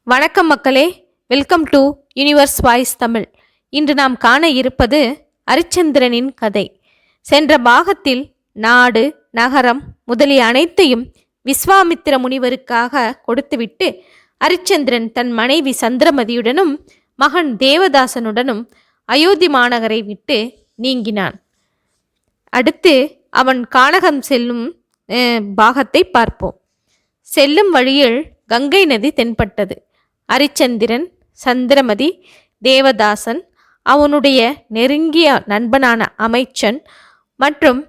வணக்கம் மக்களே, welcome to universe voice Tamil. இன்று நாம் காண இருப்பது அரிச்சந்திரனின் கதை. சென்ற பாகத்தில் நாடு, நகரம் முதலிய அனைத்தையும் விஸ்வாமித்திர முனிவருக்காக கொடுத்துவிட்டு அரிச்சந்திரன் தன் மனைவி சந்திரமதியுடனும் மகன் தேவதாசனுடனும் அயோத்தி மாநகரை விட்டு நீங்கினான். அடுத்து அவன் கானகம் செல்லும் பாகத்தை பார்ப்போம். செல்லும் வழியில் கங்கை நதி தென்பட்டது. அரிச்சந்திரன், சந்திரமதி, தேவதாசன், அவனுடைய நெருங்கிய நண்பனான அமைச்சன் மற்றும்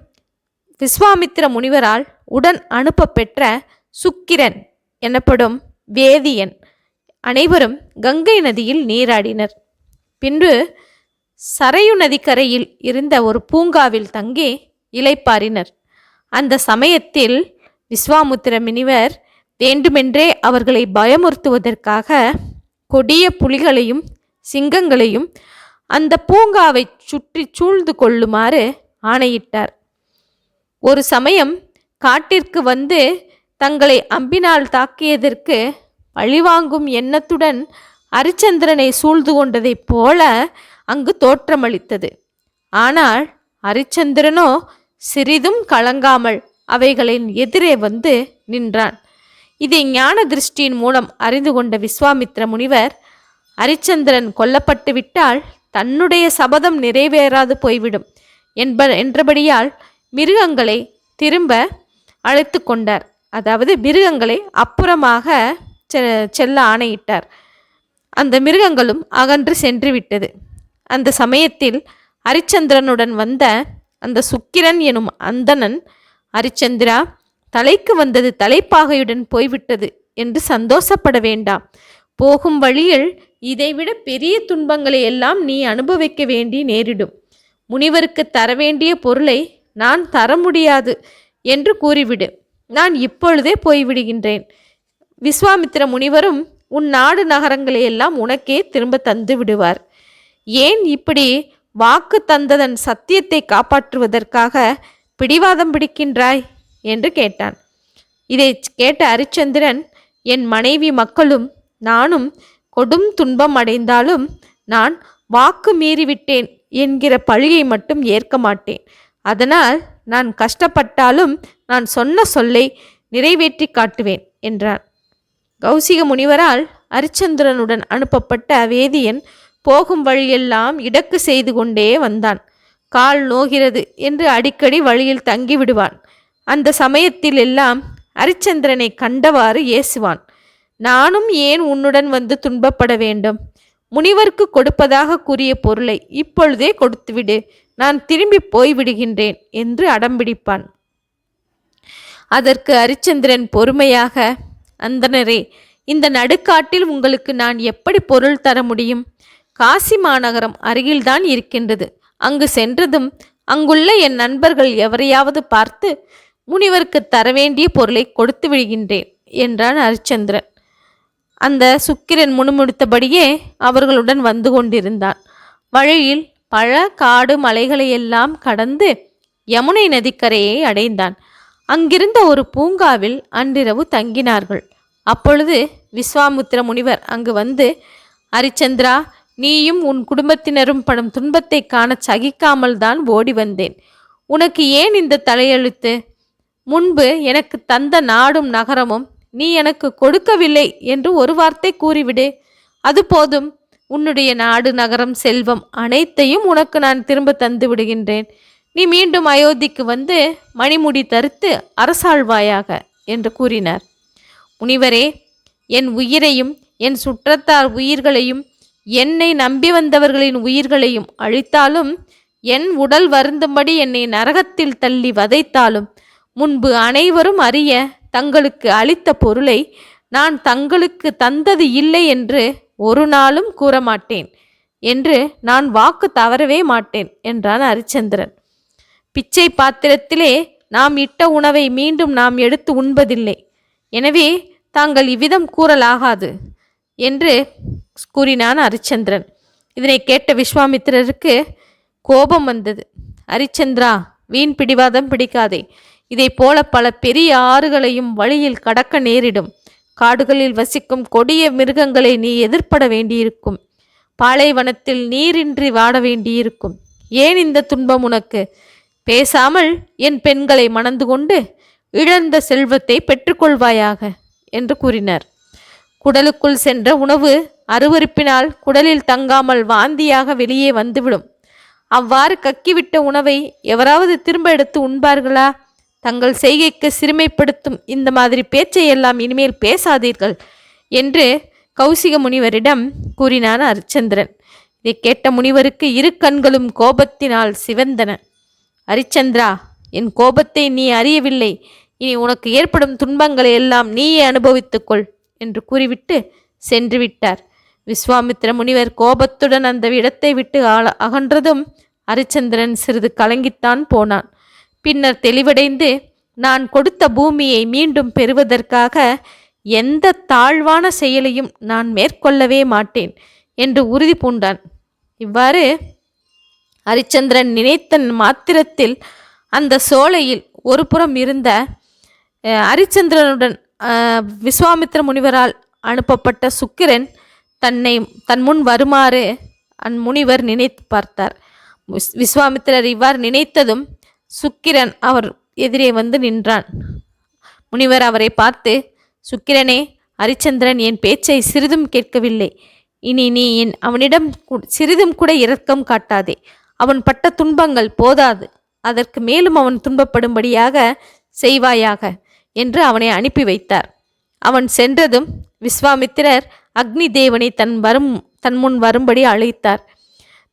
விஸ்வாமித்திர முனிவரால் உடன் அனுப்ப பெற்ற சுக்கிரன் எனப்படும் வேதியன் அனைவரும் கங்கை நதியில் நீராடினர். பின்பு சரையு நதிக்கரையில் இருந்த ஒரு பூங்காவில் தங்கி இளைப்பாறினர். அந்த சமயத்தில் விஸ்வாமித்திர முனிவர் வேண்டுமென்றே அவர்களை பயமுறுத்துவதற்காக கொடிய புலிகளையும் சிங்கங்களையும் அந்த பூங்காவை சுற்றி சூழ்ந்து கொள்ளுமாறு ஆணையிட்டார். ஒரு சமயம் காட்டிற்கு வந்து தங்களை அம்பினால் தாக்கியதற்கு பழிவாங்கும் எண்ணத்துடன் அரிச்சந்திரனை சூழ்ந்து கொண்டதைப் போல அங்கு தோற்றமளித்தது. ஆனால் அரிச்சந்திரனோ சிறிதும் கலங்காமல் அவைகளின் எதிரே வந்து நின்றான். இதை ஞான திருஷ்டியின் மூலம் அறிந்து கொண்ட விஸ்வாமித்திர முனிவர், அரிச்சந்திரன் கொல்லப்பட்டு விட்டால் தன்னுடைய சபதம் நிறைவேறாது போய்விடும் என்றபடியால் மிருகங்களை திரும்ப அழைத்து கொண்டார். அதாவது மிருகங்களை அப்புறமாக செல்ல ஆணையிட்டார். அந்த மிருகங்களும் அகன்று சென்று விட்டது. அந்த சமயத்தில் அரிச்சந்திரனுடன் வந்த அந்த சுக்கிரன் எனும் அந்தணன், அரிச்சந்திரா, தலைக்கு வந்தது தலைப்பாகையுடன் போய்விட்டது என்று சந்தோஷப்பட வேண்டாம். போகும் வழியில் இதைவிட பெரிய துன்பங்களை எல்லாம் நீ அனுபவிக்க வேண்டி நேரிடும். முனிவருக்கு தர வேண்டிய பொருளை நான் தர முடியாது என்று கூறிவிடு. நான் இப்பொழுதே போய்விடுகின்றேன். விஸ்வாமித்திர முனிவரும் உன் நாடு நகரங்களை எல்லாம் உனக்கே திரும்ப தந்து விடுவார். ஏன் இப்படி வாக்கு தந்ததன் சத்தியத்தை காப்பாற்றுவதற்காக பிடிவாதம் பிடிக்கின்றாய் என்று கேட்டான். இதை கேட்ட அரிச்சந்திரன், என் மனைவி மக்களும் நானும் கொடும் துன்பம் அடைந்தாலும் நான் வாக்கு மீறிவிட்டேன் என்கிற பழியை மட்டும் ஏற்க மாட்டேன். அதனால் நான் கஷ்டப்பட்டாலும் நான் சொன்ன சொல்லை நிறைவேற்றி காட்டுவேன் என்றான். கௌசிக முனிவரால் அரிச்சந்திரனுடன் அனுப்பப்பட்ட வேதியன் போகும் வழியெல்லாம் இடக்கு செய்து கொண்டே வந்தான். கால் நோகிறது என்று அடிக்கடி வழியில் தங்கிவிடுவான். அந்த சமயத்தில் எல்லாம் அரிச்சந்திரனை கண்டவாறு ஏசுவான். நானும் ஏன் உன்னுடன் வந்து துன்பப்பட வேண்டும்? முனிவருக்கு கொடுப்பதாக கூறிய பொருளை இப்பொழுதே கொடுத்துவிடு, நான் திரும்பி போய்விடுகின்றேன் என்று அடம்பிடிப்பான். அதற்கு அரிச்சந்திரன் பொறுமையாக, அந்தணரே, இந்த நடுக்காட்டில் உங்களுக்கு நான் எப்படி பொருள் தர முடியும்? காசி மாநகரம் அருகில்தான் இருக்கின்றது. அங்கு சென்றதும் அங்குள்ள என் நண்பர்கள் எவரையாவது பார்த்து முனிவருக்கு தர வேண்டிய பொருளை கொடுத்து விடுகின்றேன் என்றான் அரிச்சந்திரன். அந்த சுக்கிரன் முணுமுணுத்தபடியே அவர்களுடன் வந்து கொண்டிருந்தான். வழியில் பல காடு மலைகளையெல்லாம் கடந்து யமுனை நதிக்கரையை அடைந்தான். அங்கிருந்த ஒரு பூங்காவில் அன்றிரவு தங்கினார்கள். அப்பொழுது விஸ்வாமித்திர முனிவர் அங்கு வந்து, அரிச்சந்திரா, நீயும் உன் குடும்பத்தினரும் படும் துன்பத்தை காண சகிக்காமல் தான் ஓடி வந்தேன். உனக்கு ஏன் இந்த தலையெழுத்து? முன்பு எனக்கு தந்த நாடும் நகரமும் நீ எனக்கு கொடுக்கவில்லை என்று ஒரு வார்த்தை கூறிவிடு. அது போதும். உன்னுடைய நாடு, நகரம், செல்வம் அனைத்தையும் உனக்கு நான் திரும்ப தந்து விடுகின்றேன். நீ மீண்டும் அயோத்திக்கு வந்து மணிமுடி தரித்து அரசாழ்வாயாக என்று கூறினார். முனிவரே, என் உயிரையும் என் சுற்றத்தார் உயிர்களையும் என்னை நம்பி வந்தவர்களின் உயிர்களையும் அழித்தாலும், என் உடல் வருந்தும்படி என்னை நரகத்தில் தள்ளி வதைத்தாலும், முன்பு அனைவரும் அறிய தங்களுக்கு அளித்த பொருளை நான் தங்களுக்கு தந்தது இல்லை என்று ஒரு நாளும் கூறமாட்டேன் என்று நான் வாக்கு தவறவே மாட்டேன் என்றான் அரிச்சந்திரன். பிச்சை பாத்திரத்திலே நாம் இட்ட உணவை மீண்டும் நாம் எடுத்து உண்பதில்லை. எனவே தாங்கள் இவ்விதம் கூறலாகாது என்று கூறினான் அரிச்சந்திரன். இதனை கேட்ட விஸ்வாமித்திரருக்கு கோபம் வந்தது. அரிச்சந்திரா, வீண் பிடிவாதம் பிடிக்காதே. இதை போல பல பெரிய ஆறுகளையும் வழியில் கடக்க நேரிடும். காடுகளில் வசிக்கும் கொடிய மிருகங்களை நீ எதிர்ப்பட வேண்டியிருக்கும். பாலைவனத்தில் நீரின்றி வாட வேண்டியிருக்கும். ஏன் இந்த துன்பம் உனக்கு? பேசாமல் என் பெண்களை மணந்து கொண்டு இழந்த செல்வத்தை பெற்றுக்கொள்வாயாக என்று கூறினார். குடலுக்குள் சென்ற உணவு அருவருப்பினால் குடலில் தங்காமல் வாந்தியாக வெளியே வந்துவிடும். அவ்வாறு கக்கிவிட்ட உணவை எவராவது திரும்ப எடுத்து உண்பார்களா? தங்கள் செய்கைக்கு சிறுமைப்படுத்தும் இந்த மாதிரி பேச்சையெல்லாம் இனிமேல் பேசாதீர்கள் என்று கௌசிக முனிவரிடம் கூறினான் அரிச்சந்திரன். இதை கேட்ட முனிவருக்கு இரு கண்களும் கோபத்தினால் சிவந்தன. அரிச்சந்திரா, என் கோபத்தை நீ அறியவில்லை. இனி உனக்கு ஏற்படும் துன்பங்களை எல்லாம் நீயே அனுபவித்துக்கொள் என்று கூறிவிட்டு சென்று விட்டார். விஸ்வாமித்திர முனிவர் கோபத்துடன் அந்த இடத்தை விட்டு அகன்றதும் அரிச்சந்திரன் சிறிது கலங்கித்தான் போனான். பின்னர் தெளிவடைந்து, நான் கொடுத்த பூமியை மீண்டும் பெறுவதற்காக எந்த தாழ்வான செயலையும் நான் மேற்கொள்ளவே மாட்டேன் என்று உறுதி பூண்டான். இவ்வாறு அரிச்சந்திரன் நினைத்த மாத்திரத்தில் அந்த சோலையில் ஒரு புறம் இருந்த அரிச்சந்திரனுடன் விஸ்வாமித்திர முனிவரால் அனுப்பப்பட்ட சுக்கிரன் தன் முன் வருமாறு அந்முனிவர் நினைத்து பார்த்தார். விஸ்வாமித்திரர் இவ்வாறு நினைத்ததும் சுக்கிரன் அவர் எதிரே வந்து நின்றான். முனிவர் அவரை பார்த்து, சுக்கிரனே, அரிச்சந்திரன் என் பேச்சை சிறிதும் கேட்கவில்லை. இனி நீ அவனிடம் சிறிதும் கூட இரக்கம் காட்டாதே. அவன் பட்ட துன்பங்கள் போதாது, அதற்கு மேலும் அவன் துன்பப்படும்படியாக செய்வாயாக என்று அவனை அனுப்பி வைத்தார். அவன் சென்றதும் விஸ்வாமித்திரர் அக்னி தேவனை தன் முன் வரும்படி அழைத்தார்.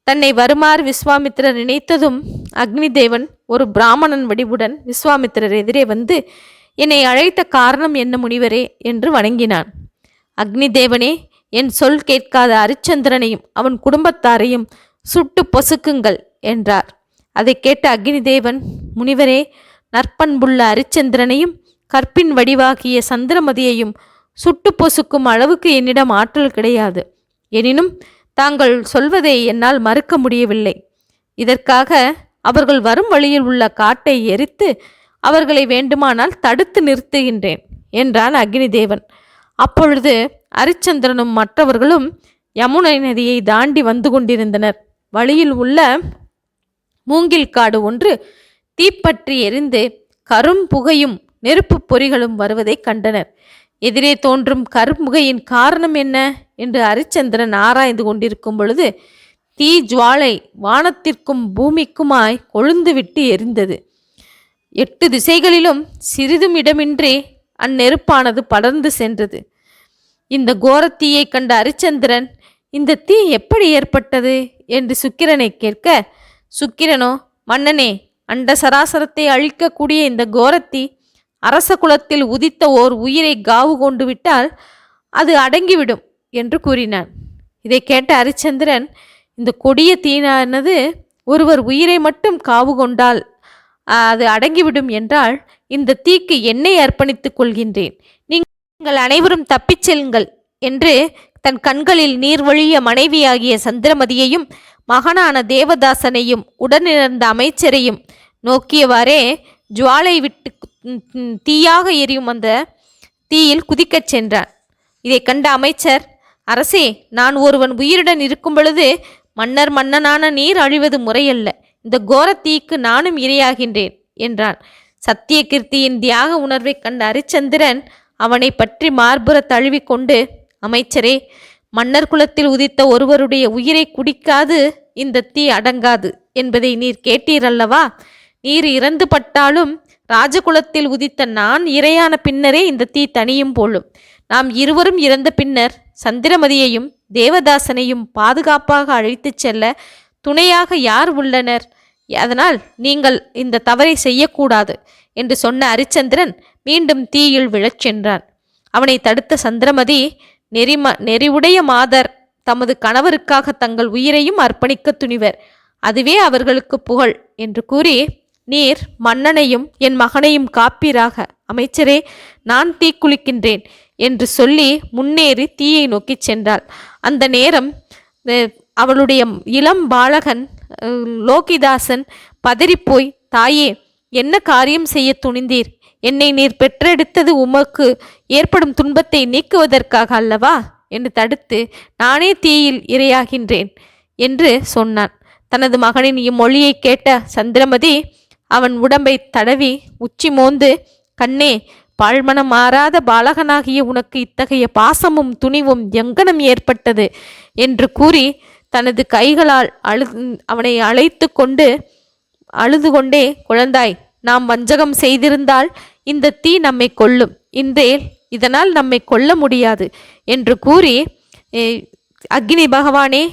தன்னை வருமாறு விஸ்வாமித்திரர் நினைத்ததும் அக்னி தேவன் ஒரு பிராமணன் வடிவுடன் விஸ்வாமித்திரர் எதிரே வந்து, என்னை அழைத்த காரணம் என்ன முனிவரே என்று வணங்கினான். அக்னி தேவனே, என் சொல் கேட்காத அரிச்சந்திரனையும் அவன் குடும்பத்தாரையும் சுட்டு பொசுக்குங்கள் என்றார். அதை கேட்ட அக்னி தேவன், முனிவரே, நற்பண்புள்ள அரிச்சந்திரனையும் கற்பின் வடிவாகிய சந்திரமதியையும் சுட்டு பொசுக்கும் அளவுக்கு என்னிடம் ஆற்றல் கிடையாது. எனினும் தாங்கள் சொல்வதை என்னால் மறுக்க முடியவில்லை. இதற்காக அவர்கள் வரும் வழியில் உள்ள காட்டை எரித்து அவர்களை வேண்டுமானால் தடுத்து நிறுத்துகின்றேன் என்றான் அக்னிதேவன். அப்பொழுது அரிச்சந்திரனும் மற்றவர்களும் யமுனை நதியை தாண்டி வந்து கொண்டிருந்தனர். வழியில் உள்ள மூங்கில் காடு ஒன்று தீப்பற்றி எரிந்து கரும் புகையும் நெருப்பு பொறிகளும் வருவதை கண்டனர். எதிரே தோன்றும் கரும்புகையின் காரணம் என்ன என்று அரிச்சந்திரன் ஆராய்ந்து கொண்டிருக்கும் பொழுது தீ ஜுவாலை வானத்திற்கும் பூமிக்குமாய் கொழுந்துவிட்டு எரிந்தது. 8 திசைகளிலும் சிறிதும் இடமின்றி அந்நெருப்பானது படர்ந்து சென்றது. இந்த கோரத்தீயை கண்ட அரிச்சந்திரன், இந்த தீ எப்படி ஏற்பட்டது என்று சுக்கிரனை கேட்க, சுக்கிரனோ, மன்னனே, அண்ட சராசரத்தை அழிக்கக்கூடிய இந்த கோரத்தீ அரச குலத்தில் உதித்த ஓர் உயிரை காவு கொண்டு விட்டால் அது அடங்கிவிடும் என்று கூறினான். இதை கேட்ட அரிச்சந்திரன், இந்த கொடிய தீனானது ஒருவர் உயிரை மட்டும் காவு கொண்டால் அது அடங்கிவிடும் என்றால் இந்த தீக்கு என்னை அர்ப்பணித்துக் கொள்கின்றேன். நீங்கள் அனைவரும் தப்பிச் செல்லுங்கள் என்று தன் கண்களில் நீர் வழிய மனைவியாகிய சந்திரமதியையும் மகனான தேவதாசனையும் உடனிருந்த அமைச்சரையும் நோக்கியவாறே ஜுவாலை விட்டு தீயாக எரியும் அந்த தீயில் குதிக்கச் சென்றான். இதை கண்ட அமைச்சர், அரசே, நான் ஒருவன் உயிருடன் இருக்கும் பொழுது மன்னனான நீர் அழிவது முறையல்ல. இந்த கோர தீக்கு நானும் இரையாகின்றேன் என்றான். சத்திய கீர்த்தியின் தியாக உணர்வை கண்ட அரிச்சந்திரன் அவனை பற்றி மார்புற தழுவிக்கொண்டு, அமைச்சரே, மன்னர் குலத்தில் உதித்த ஒருவருடைய உயிரை குடிக்காது இந்த தீ அடங்காது என்பதை நீர் கேட்டீரல்லவா? நீர் இறந்து பட்டாலும் ராஜகுலத்தில் உதித்த நான் இரையான பின்னரே இந்த தீ தனியும் போலும். நாம் இருவரும் இறந்த பின்னர் சந்திரமதியையும் தேவதாசனையும் பாதுகாப்பாக அழைத்துச் செல்ல துணையாக யார் உள்ளனர்? அதனால் நீங்கள் இந்த தவறை செய்யக்கூடாது என்று சொன்ன அரிச்சந்திரன் மீண்டும் தீயில் விழச் சென்றான். அவனை தடுத்த சந்திரமதி, நெறிவுடைய மாதர் தமது கணவருக்காக தங்கள் உயிரையும் அர்ப்பணிக்க துணிவர், அதுவே அவர்களுக்கு புகழ் என்று கூறி, நீர் மன்னனையும் என் மகனையும் காப்பீராக, அமைச்சரே, நான் தீக்குளிக்கின்றேன் என்று சொல்லி முன்னேறி தீயை நோக்கி சென்றாள். அந்த நேரம் அவளுடைய இளம் பாலகன் லோகிதாசன் பதறிப்போய், தாயே, என்ன காரியம் செய்ய துணிந்தீர்? என்னை நீர் பெற்றெடுத்தது உமக்கு ஏற்படும் துன்பத்தை நீக்குவதற்காக அல்லவா என்று தடுத்து நானே தீயில் இரையாகின்றேன் என்று சொன்னான். தனது மகனின் இம்மொழியை கேட்ட சந்திரமதி அவன் உடம்பை தடவி உச்சி மோந்து, கண்ணே, பாழ்மனம் மாறாத பாலகனாகிய உனக்கு இத்தகைய பாசமும் துணிவும் எங்கனம் ஏற்பட்டது என்று கூறி தனது கைகளால் அவனை அழைத்து கொண்டு அழுது கொண்டே, குழந்தாய், நாம் வஞ்சகம் செய்திருந்தால் இந்த தீ நம்மை கொல்லும், இன்றேல் இதனால் நம்மை கொல்ல முடியாது என்று கூறி, அக்னி பகவானே,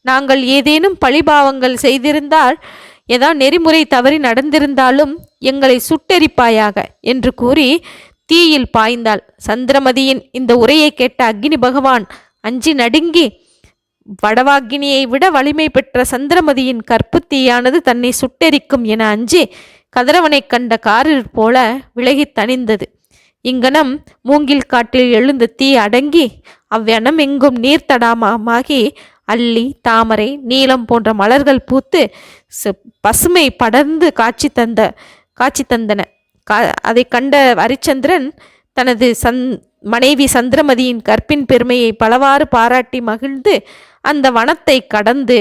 நாங்கள் ஏதேனும் பழிபாவங்கள் செய்திருந்தால், ஏதாவது நெறிமுறை தவறி நடந்திருந்தாலும் எங்களை சுட்டெரிப்பாயாக என்று கூறி தீயில் பாய்ந்தாள். சந்திரமதியின் இந்த உரையை கேட்ட அக்னி பகவான் அஞ்சி நடுங்கி, வடவாக்கினியை விட வலிமை பெற்ற சந்திரமதியின் கற்பு தீயானது தன்னை சுட்டெரிக்கும் என அஞ்சி கதிரவனை கண்ட காரில் போல விலகி தணிந்தது. இங்கனம் மூங்கில் காட்டில் எழுந்த தீ அடங்கி அவ்வனம் எங்கும் நீர்த்தடாமமாகி அல்லி, தாமரை, நீலம் போன்ற மலர்கள் பூத்து பசுமை படர்ந்து காட்சி தந்தன. அதை கண்ட ஹரிச்சந்திரன் தனது மனைவி சந்திரமதியின் கற்பின் பெருமையை பலவாறு பாராட்டி மகிழ்ந்து அந்த வனத்தை கடந்து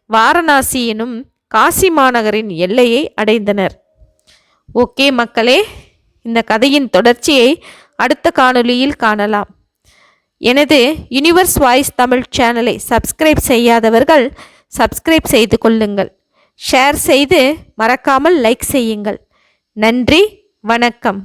வாரணாசி எனும் காசி மாநகரின் எல்லையை அடைந்தனர். ஓகே மக்களே, இந்த கதையின் தொடர்ச்சியை அடுத்த காணொளியில் காணலாம். எனது யூனிவர்ஸ் வாய்ஸ் தமிழ் சேனலை சப்ஸ்கிரைப் செய்யாதவர்கள் சப்ஸ்கிரைப் செய்து கொள்ளுங்கள். ஷேர் செய்து மறக்காமல் லைக் செய்யுங்கள். நன்றி, வணக்கம்.